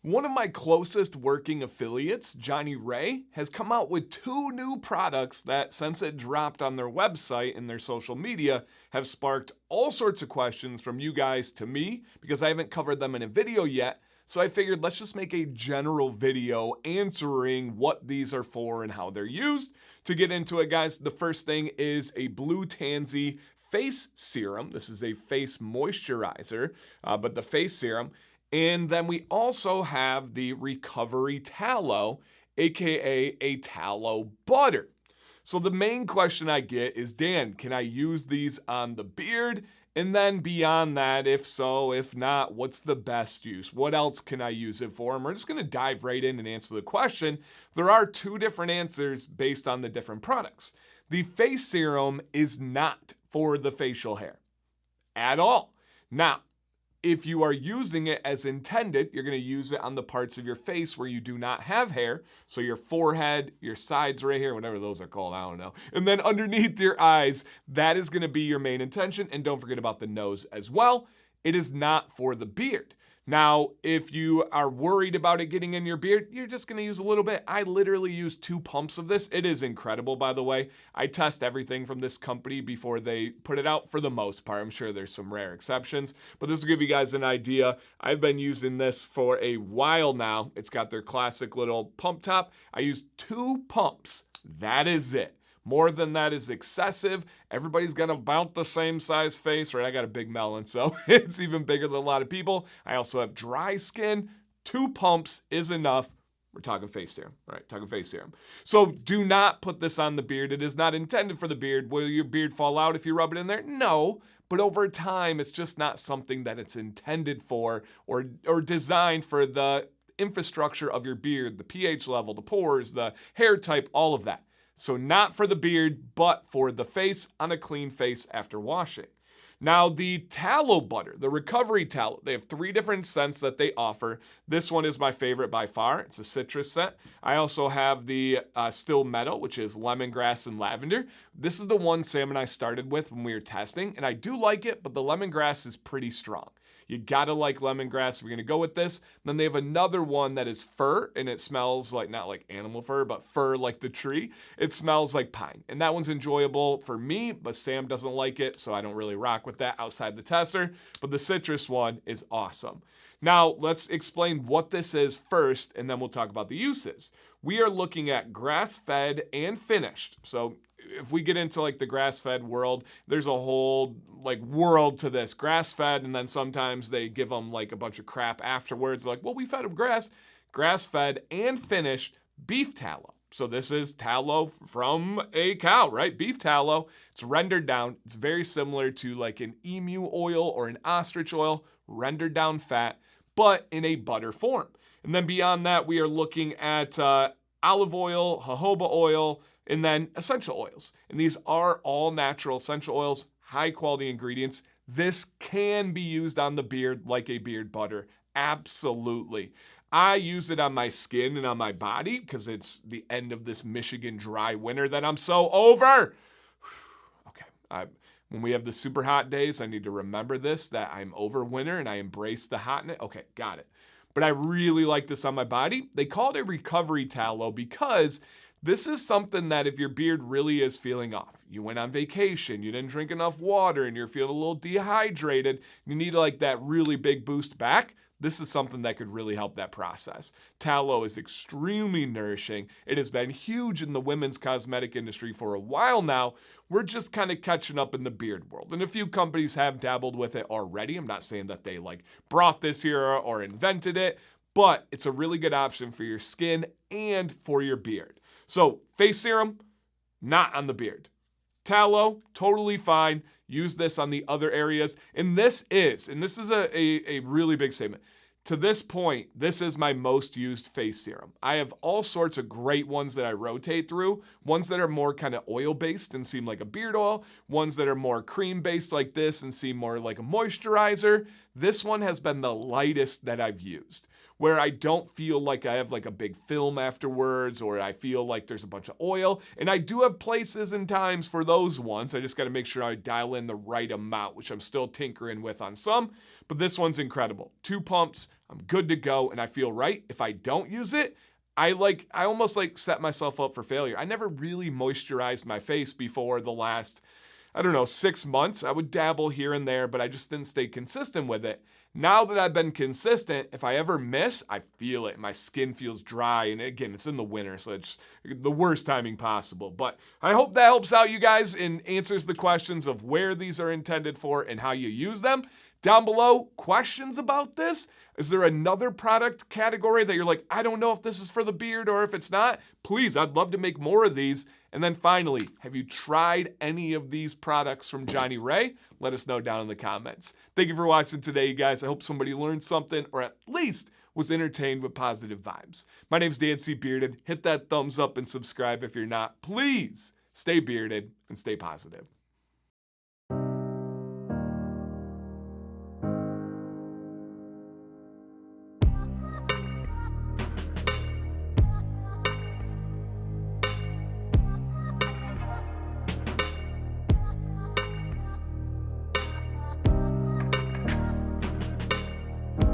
One of my closest working affiliates, Johnny Ray, has come out with 2 new products that, since it dropped on their website and their social media, have sparked all sorts of questions from you guys to me because I haven't covered them in a video yet. So I figured let's just make a general video answering what these are for and how they're used. To get into it, guys, the first thing is a Blue Tansy face serum. This is a face moisturizer, but the face serum. And then we also have the Recovery Tallow, aka a tallow butter. So the main question I get is, Dan, can I use these on the beard? And then beyond that, if so, if not, what's the best use? What else can I use it for? And we're just going to dive right in and answer the question. There are 2 different answers based on the different products. The face serum is not for the facial hair at all. Now, if you are using it as intended, you're going to use it on the parts of your face where you do not have hair. So your forehead, your sides right here, whatever those are called, I don't know. And then underneath your eyes, that is going to be your main intention. And don't forget about the nose as well. It is not for the beard. Now, if you are worried about it getting in your beard, you're just going to use a little bit. I literally use 2 pumps of this. It is incredible, by the way. I test everything from this company before they put it out for the most part. I'm sure there's some rare exceptions, but this will give you guys an idea. I've been using this for a while now. It's got their classic little pump top. I use 2 pumps. That is it. More than that is excessive. Everybody's got about the same size face, right? I got a big melon, so it's even bigger than a lot of people. I also have dry skin. 2 pumps is enough. We're talking face serum, all right? Talking face serum. So do not put this on the beard. It is not intended for the beard. Will your beard fall out if you rub it in there? No, but over time, it's just not something that it's intended for or designed for the infrastructure of your beard, the pH level, the pores, the hair type, all of that. So not for the beard, but for the face on a clean face after washing. Now the tallow butter, the recovery tallow, they have 3 different scents that they offer. This one is my favorite by far. It's a citrus scent. I also have the still meadow, which is lemongrass and lavender. This is the one Sam and I started with when we were testing, and I do like it, but the lemongrass is pretty strong. You gotta like lemongrass. We're gonna go with this. Then they have another one that is fir, and it smells like, not like animal fur, but fir like the tree. It smells like pine. And that one's enjoyable for me, but Sam doesn't like it, so I don't really rock with that outside the tester. But the citrus one is awesome. Now, let's explain what this is first, and then we'll talk about the uses. We are looking at grass-fed and finished. So if we get into like the grass-fed world, there's a whole like world to this. Grass-fed, and then sometimes they give them like a bunch of crap afterwards. Like, well, we fed them grass. Grass-fed and finished beef tallow. So this is tallow from a cow, right? Beef tallow. It's rendered down. It's very similar to like an emu oil or an ostrich oil, rendered down fat, but in a butter form. And then beyond that, we are looking at olive oil, jojoba oil, and then essential oils. And these are all natural essential oils, high quality ingredients. This can be used on the beard like a beard butter. Absolutely. I use it on my skin and on my body because it's the end of this Michigan dry winter that I'm so over. Okay. When we have the super hot days, I need to remember this, that I'm over winter and I embrace the hotness. Okay, got it. But I really like this on my body. They call it a recovery tallow because this is something that if your beard really is feeling off, you went on vacation, you didn't drink enough water, and you're feeling a little dehydrated, you need like that really big boost back, this is something that could really help that process. Tallow is extremely nourishing. It has been huge in the women's cosmetic industry for a while now. We're just kind of catching up in the beard world. And a few companies have dabbled with it already. I'm not saying that they like brought this here or invented it, but it's a really good option for your skin and for your beard. So face serum, not on the beard. Tallow, totally fine. Use this on the other areas. And this is a really big statement. To this point, this is my most used face serum. I have all sorts of great ones that I rotate through. Ones that are more kind of oil-based and seem like a beard oil. Ones that are more cream-based like this and seem more like a moisturizer. This one has been the lightest that I've used, where I don't feel like I have like a big film afterwards, or I feel like there's a bunch of oil. And I do have places and times for those ones. I just got to make sure I dial in the right amount, which I'm still tinkering with on some. But this one's incredible. 2 pumps. I'm good to go, and I feel right. If I don't use it, I almost set myself up for failure. I never really moisturized my face before the last, 6 months. I would dabble here and there, but I just didn't stay consistent with it. Now that I've been consistent, if I ever miss, I feel it. My skin feels dry, and again, it's in the winter, so it's the worst timing possible. But I hope that helps out you guys and answers the questions of where these are intended for and how you use them. Down below, questions about this? Is there another product category that you're like, I don't know if this is for the beard or if it's not? Please, I'd love to make more of these. And then finally, have you tried any of these products from Johnny Ray? Let us know down in the comments. Thank you for watching today, you guys. I hope somebody learned something or at least was entertained with positive vibes. My name's Dan C. Bearded. Hit that thumbs up and subscribe if you're not. Please stay bearded and stay positive.